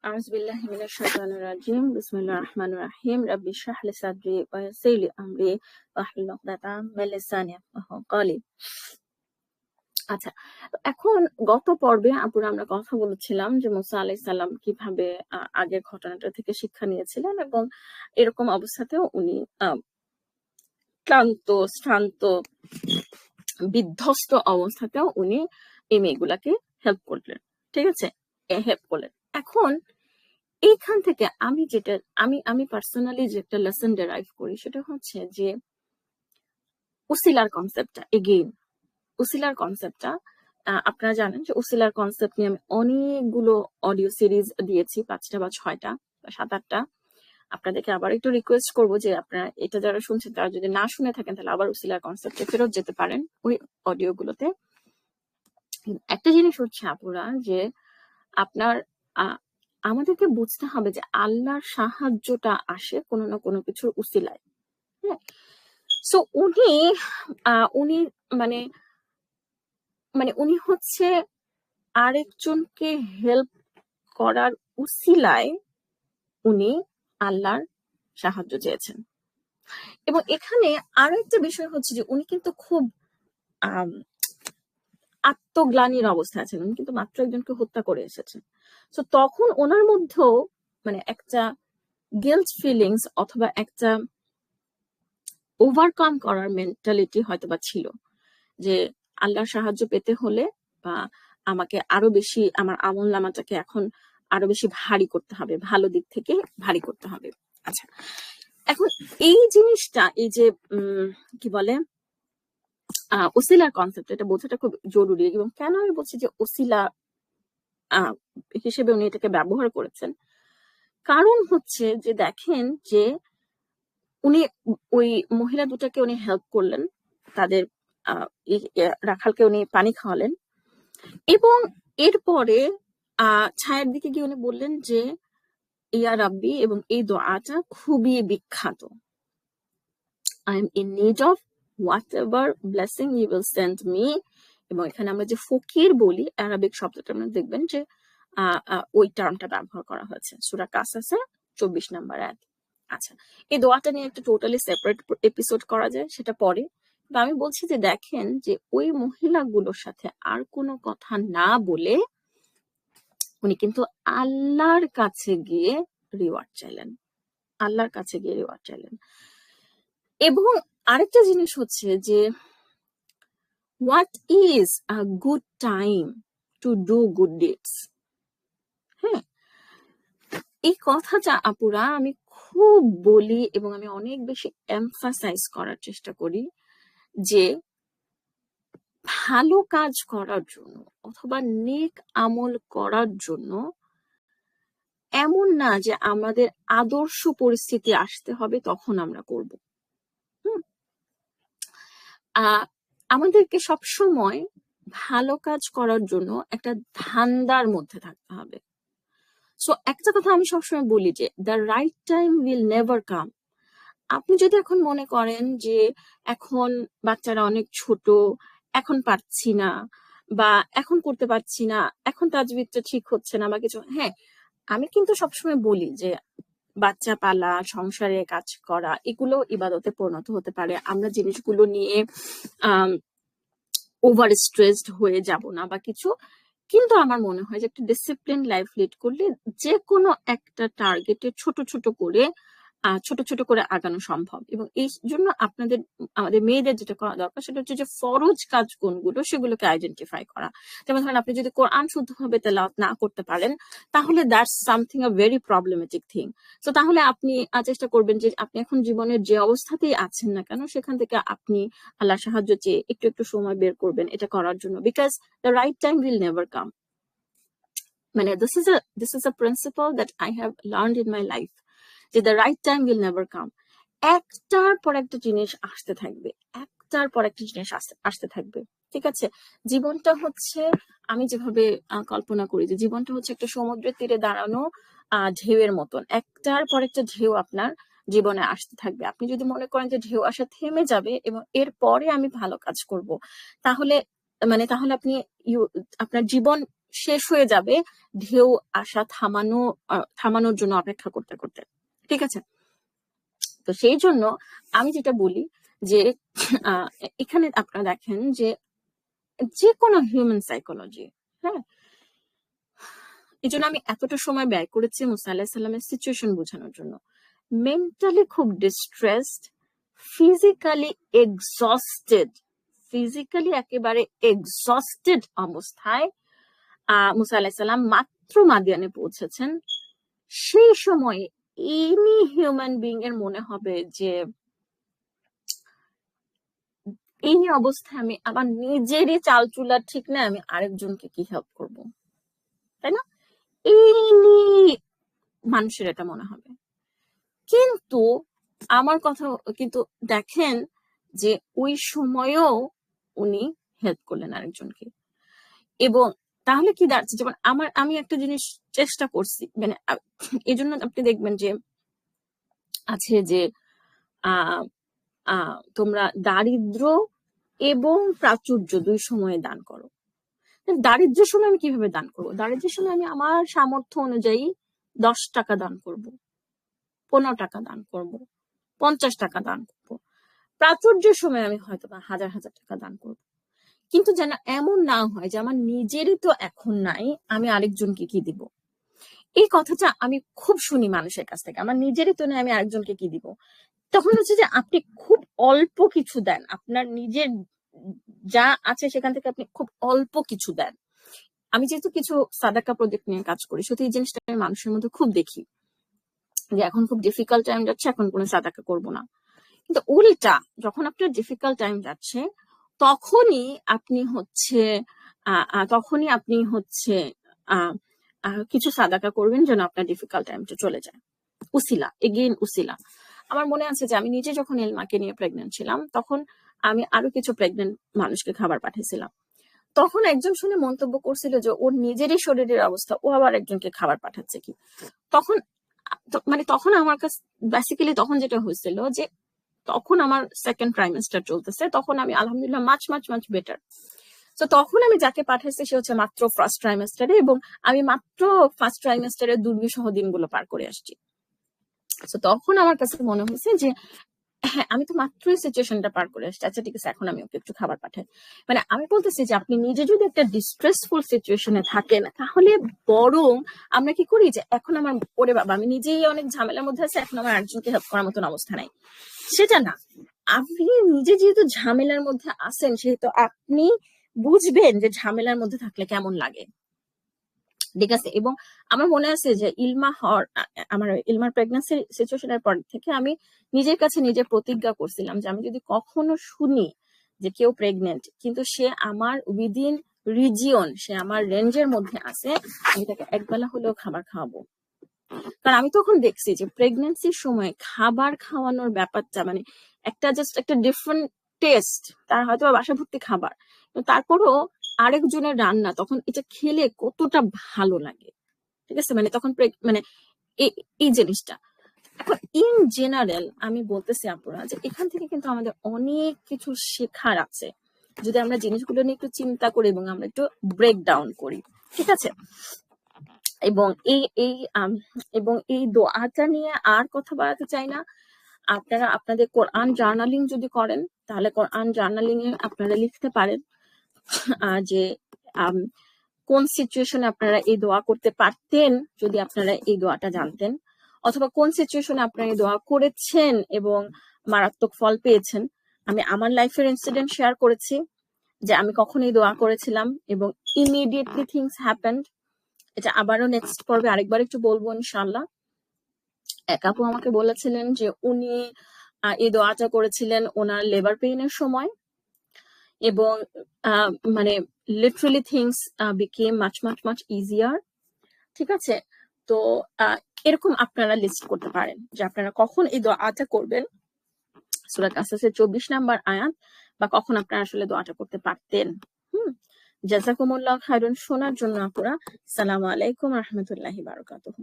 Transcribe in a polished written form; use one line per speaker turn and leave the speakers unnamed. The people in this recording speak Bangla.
أعوذ بالله من الشيطان الرجيم بسم الله الرحمن الرحيم رب اشرح لي صدري ويسر لي أمري واحلل عقدة من لساني يفقهوا قولي। আচ্ছা, এখন গত পর্বে আপুরা আমরা কথা বলেছিলাম যে মুসা আলাইহিস সালাম কিভাবে আগের ঘটনাটা থেকে শিক্ষা নিয়েছিলেন এবং এরকম অবস্থাতেও উনি ক্লান্ত শ্রান্ত বিধ্বস্ত অবস্থাতেও উনি এই মেয়েগুলাকে হেল্প করলেন। ঠিক আছে, হেল্প করলেন। এখন এইখান থেকে আমি পার্সোনালি যে একটা লেসন ডেরাইভ করি সেটা হচ্ছে যে উসিলার কনসেপ্টটা, এগেইন উসিলার কনসেপ্টটা আপনারা জানেন যে উসিলার কনসেপ্ট নিয়ে আমি অনেকগুলো অডিও সিরিজ দিয়েছি, 5টা বা 6টা বা 7-8টা। আপনাদেরকে আবার একটু রিকোয়েস্ট করবো যে আপনারা এটা যারা শুনছেন তারা যদি না শুনে থাকেন তাহলে আবার উসিলার কনসেপ্টে ফেরত যেতে পারেন ওই অডিও গুলোতে। একটা জিনিস হচ্ছে আপুরা যে আপনার আমাদেরকে বুঝতে হবে যে আল্লাহর সাহায্যটা আসে কোনো না কোনো কিছুর উসিলায়। হ্যাঁ, সো উনি মানে মানে উনি হচ্ছে আরেকজনকে হেল্প করার উসিলায় উনি আল্লাহর সাহায্য চেয়েছেন। এবং এখানে আরো একটা বিষয় হচ্ছে যে উনি কিন্তু খুব আত্মগ্লানির অবস্থায় আছেন, উনি কিন্তু মাত্র একজনকে হত্যা করে এসেছেন। তো তখন ওনার মধ্যেও মানে একটা গিল্ট ফিলিংস অথবা একটা ওভারকাম করার মেন্টালিটি হয়তোবা ছিল যে আল্লাহর সাহায্য পেতে হলে বা আমাকে আরো বেশি আমার আমল নামাটাকে এখন আরো বেশি ভারী করতে হবে, ভালো দিক থেকে ভারী করতে হবে। আচ্ছা, এখন এই জিনিসটা এই যে কি বলে ওসিলার কনসেপ্ট, এটা বোঝাটা খুব জরুরি। এবং কেন আমি বলছি যে ওসিলা হিসেবে উনি এটাকে ব্যবহার করেছেন, কারণ হচ্ছে যে দেখেন যে উনি ওই মহিলা দুটাকে উনি হেল্প করলেন, তাদের রাখালকে উনি পানি খাওয়ালেন এবং এরপরে ছায়ের দিকে গিয়ে উনি বললেন যে ইয়া রাব্বি, এবং এই দোয়াটা খুবই বিখ্যাত, I am in need of whatever blessing you will send me. এবং এখানে আমরা যে ফকির বলি আরবিক শব্দটা আমরা দেখবেন যে ওই টার্মটা ব্যবহার করা হয়েছে সূরা কাসাসে 24 নম্বর আয়াত। আচ্ছা, এই দোয়াটা নিয়ে একটা টোটালি সেপারেট এপিসোড করা যায়, সেটা পরে। আমি বলছি যে দেখেন যে ওই মহিলাগুলোর সাথে আর কোনো কথা না বলে উনি কিন্তু আল্লাহর কাছে গিয়ে রিওয়ার্ড চাইলেন, আল্লাহর কাছে গিয়ে রিওয়ার্ড চাইলেন। এবং আরেকটা জিনিস হচ্ছে যে what is a good time to do good deeds. হ্যাঁ, এই কথাটা আপুরা আমি খুব বলি এবং আমি অনেক বেশি এমফাসাইজ করার চেষ্টা করি যে ভালো কাজ করার জন্য অথবা নেক আমল করার জন্য এমন না যে আমাদের আদর্শ পরিস্থিতি আসতে হবে তখন আমরা করব। আমাদেরকে সবসময় ভালো কাজ করার জন্য একটা ধান্দার মধ্যে থাকতে হবে। সো একটা কথা আমি সবসময় বলি যে the right time will never come. আপনি যদি এখন মনে করেন যে এখন বাচ্চারা অনেক ছোট, এখন পারছি না বা এখন করতে পারছি না, এখন তাজবিদটা ঠিক হচ্ছে না বা কিছু, হ্যাঁ আমি কিন্তু সবসময় বলি যে বাচ্চা পালা, সংসারে কাজ করা, এগুলো ইবাদতে পরিণত হতে পারে। আমরা জিনিসগুলো নিয়ে ওভার স্ট্রেসড হয়ে যাব না বা কিছু, কিন্তু আমার মনে হয় যে একটা ডিসিপ্লিন লাইফ লিড করলে যে কোনো একটা টার্গেটে ছোট ছোট করে আগানো সম্ভব। এবং এই জন্য আমাদের মেয়েদের যেটা করা দরকার সেটা হচ্ছে যে ফরজ কাজ কোনগুলো সেগুলোকে আইডেন্টিফাই করা। যেমন ধরেন আপনি যদি কোরআন শুদ্ধভাবে তেলাওয়াত না করতে পারেন তাহলে that's something a very problematic thing. তো তাহলে আপনি চেষ্টা করবেন যে আপনি এখন জীবনের যে অবস্থাতেই আছেন না কেন সেখান থেকে আপনি আল্লাহর সাহায্য চেয়ে একটু একটু সময় বের করবেন এটা করার জন্য, because the right time will never come. মানে this is a principle that I have learned in my life, যে the right time will never come. একটার পর একটা জিনিস আসতে থাকবে, একটার পর একটা জিনিস আসতে থাকবে। ঠিক আছে, জীবনটা হচ্ছে, আমি যেভাবে কল্পনা করি যে জীবনটা হচ্ছে একটা সমুদ্রের তীরে দাঁড়ানো ঢেউয়ের মতন, একটার পর একটা ঢেউ আপনার জীবনে আসতে থাকবে। আপনি যদি মনে করেন যে ঢেউ আসা থেমে যাবে এবং এরপরে আমি ভালো কাজ করব, তাহলে তাহলে আপনি আপনার জীবন শেষ হয়ে যাবে ঢেউ আসা থামানোর জন্য অপেক্ষা করতে করতে। ঠিক আছে, তো সেই জন্য আমি যেটা বলি যে এখানে আপনারা দেখেন যে যে কোনো হিউম্যান সাইকোলজি, হ্যাঁ, এই জন্য আমি এতটা সময় ব্যয় করেছি মুসা আলাহিস সাল্লামের সিচুয়েশন বোঝানোর জন্য। মেন্টালি খুব ডিস্ট্রেসড, ফিজিক্যালি এক্সস্টেড, ফিজিক্যালি একেবারে এক্সস্টেড অবস্থায় মুসা আলাহিস সাল্লাম মাত্র মাদিয়ানে পৌঁছেছেন। সেই সময়ে এনি হিউম্যান বিং এর মনে হবে যে এই অবস্থায় আমি আমার নিজেরই চাল চুলা ঠিক না, আমি আরেকজনকে কি হেল্প করব, তাই না? এনি মানুষের এটা মনে হবে। কিন্তু আমার কথা কিন্তু দেখেন যে ওই সময়েও উনি হেল্প করলেন আরেকজনকে। এবং তাহলে কি দাঁড়াচ্ছে, যেমন আমি একটা জিনিস চেষ্টা করছি, মানে এই জন্য আপনি দেখবেন যে আছে যে তোমরা দারিদ্র এবং প্রাচুর্য দুই সময়ে দান করো। দারিদ্র্যের সময় আমি কিভাবে দান করবো? দারিদ্র্যের সময় আমি আমার সামর্থ্য অনুযায়ী 10 টাকা দান করব, 15 টাকা দান করব, 50 টাকা দান করব। প্রাচুর্যের সময় আমি হয়তো বা হাজার হাজার টাকা দান করব। কিন্তু যেন এমন না হয় যে আমার নিজেরই তো এখন নাই, আমি আরেকজনকে কি দিব। এই কথাটা আমি খুব শুনি মানুষের কাছ থেকে, আমার নিজেরই তো নেই, আমি আরেকজনকে কি দিব। তখন হচ্ছে যে আপনি খুব অল্প কিছু দেন, আপনার নিজের যা আছে সেখান থেকে আপনি খুব অল্প কিছু দেন। আমি যেহেতু কিছু সাদাকা প্রজেক্ট নিয়ে কাজ করি, সত্যি এই জিনিসটা আমি মানুষের মধ্যে খুব দেখি যে এখন খুব ডিফিকাল্ট টাইম যাচ্ছে, এখন কোনো সাদাকা করব না। কিন্তু উল্টা, যখন আপনার ডিফিকাল্ট টাইম যাচ্ছে তখনই আপনি হচ্ছে কিছু সাদাকা করবেন যেন আপনার ডিফিকাল্ট টাইমটা চলে যায়। উসিলা, এগেইন উসিলা। আমার মনে আছে যে আমি নিজে যখন এলমাকে নিয়ে প্রেগনেন্ট ছিলাম, তখন আমি আরো কিছু প্রেগনেন্ট মানুষকে খাবার পাঠিয়েছিলাম। তখন একজন শুনে মন্তব্য করছিল যে ওর নিজেরই শরীরের অবস্থা, ও আবার একজনকে খাবার পাঠাচ্ছে কি। তখন তখন আমার কাছে বেসিক্যালি তখন যেটা হয়েছিল যে তখন আমার সেকেন্ড ট্রাইমেস্টার চলতেছে, তখন আমি আলহামদুলিল্লাহ মাছ মাছ মাছ বেটার। তো তখন আমি যাকে পাঠাইছি সে হচ্ছে মাত্র ফার্স্ট ট্রাইমেস্টারে, এবং আমি মাত্র ফার্স্ট ট্রাইমেস্টারের দুর্বিষহ দিনগুলো পার করে আসছি। তো তখন আমার কাছে মনে হয়েছে যে হ্যাঁ, আমি তো মাত্রই সিচুয়েশনটা পার করে আসছি, আচ্ছা ঠিক আছে এখন আমি ওকে একটু খাবার পাঠাই। মানে আমি বলতেছি যে আপনি নিজে যদি একটা ডিস্ট্রেসফুল সিচুয়েশনে থাকেন, তাহলে বরং আমরা কি করি যে এখন আমার ওরে বাবা আমি নিজেই অনেক ঝামেলার মধ্যে আছি, এখন আমার আরেকজনকে হেল্প করার মতন অবস্থা নাই, সেটা না। আপনি নিজে যেহেতু ঝামেলার মধ্যে আছেন, সেহেতু আপনি বুঝবেন যে ঝামেলার মধ্যে থাকলে কেমন লাগে। ঠিক আছে, এবং আমার মনে আছে যে আমার ইলমার প্রেগন্যান্সি সিচুয়েশনের পর থেকে আমি নিজের কাছে নিজে প্রতিজ্ঞা করছিলাম যে আমি যদি কখনো শুনি যে কেউ প্রেগনেন্ট কিন্তু সে আমার উইদিন রিজিয়ন, সে আমার রেঞ্জের মধ্যে আছে, আমি তাকে একবেলা হলেও খাবার খাওয়াবো। কারণ আমি তখন দেখছি যে প্রেগনেন্সির সময় খাবার খাওয়ানোর ব্যাপারটা মানে জাস্ট একটা ডিফারেন্ট টেস্ট। তার হয়তো বাসা ভর্তি খাবার, তারপরও আরেকজনের রান্না তখন এটা খেলে কতটা ভালো লাগে। ঠিক আছে, মানে তখন মানে এই জিনিসটা। এখন ইন জেনারেল আমি বলতেছি আপনারা যে এখান থেকে কিন্তু আমাদের অনেক কিছু শেখার আছে যদি আমরা জিনিসগুলো নিয়ে একটু চিন্তা করি এবং আমরা একটু ব্রেক ডাউন করি। ঠিক আছে, এবং এই দোয়াটা নিয়ে আর কথা বাড়াতে চাই না। আপনারা আপনাদের কোরআন জার্নালিং যদি করেন, তাহলে কোরআন জার্নালিং এ আপনারা লিখতে পারেন যে কোন সিচুয়েশনে আপনারা এই দোয়া করতে পারতেন যদি আপনারা এই দোয়াটা জানতেন, অথবা কোন সিচুয়েশনে আপনারা এই দোয়া করেছেন এবং মারাত্মক ফল পেয়েছেন। আমি আমার লাইফের ইনসিডেন্ট শেয়ার করেছি যে আমি কখন এই দোয়া করেছিলাম এবং ইমিডিয়েটলি থিংস হ্যাপেন্ড। এটা আবারও নেক্সট পর্বে আরেকবার একটু বলবো ইনশাআল্লাহ। এক আপু আমাকে বলেছিলেন যে উনি এই দোয়াটা করেছিলেন ওনার লেবার পেইনের সময়, এবং মানে literally things became much much much easier. ঠিক আছে, তো এরকম আপনারা লিস্ট করতে পারেন যে আপনারা কখন এই দোয়াটা করবেন, সূরা কাসাসের 24 নাম্বার আয়াত, বা কখন আপনারা আসলে দোয়াটা করতে পারতেন। জাযাকুমুল্লাহ খায়রান। শোনার জন্য আপুরা, আসসালামু আলাইকুম রাহমাতুল্লাহি বারাকাতুহু।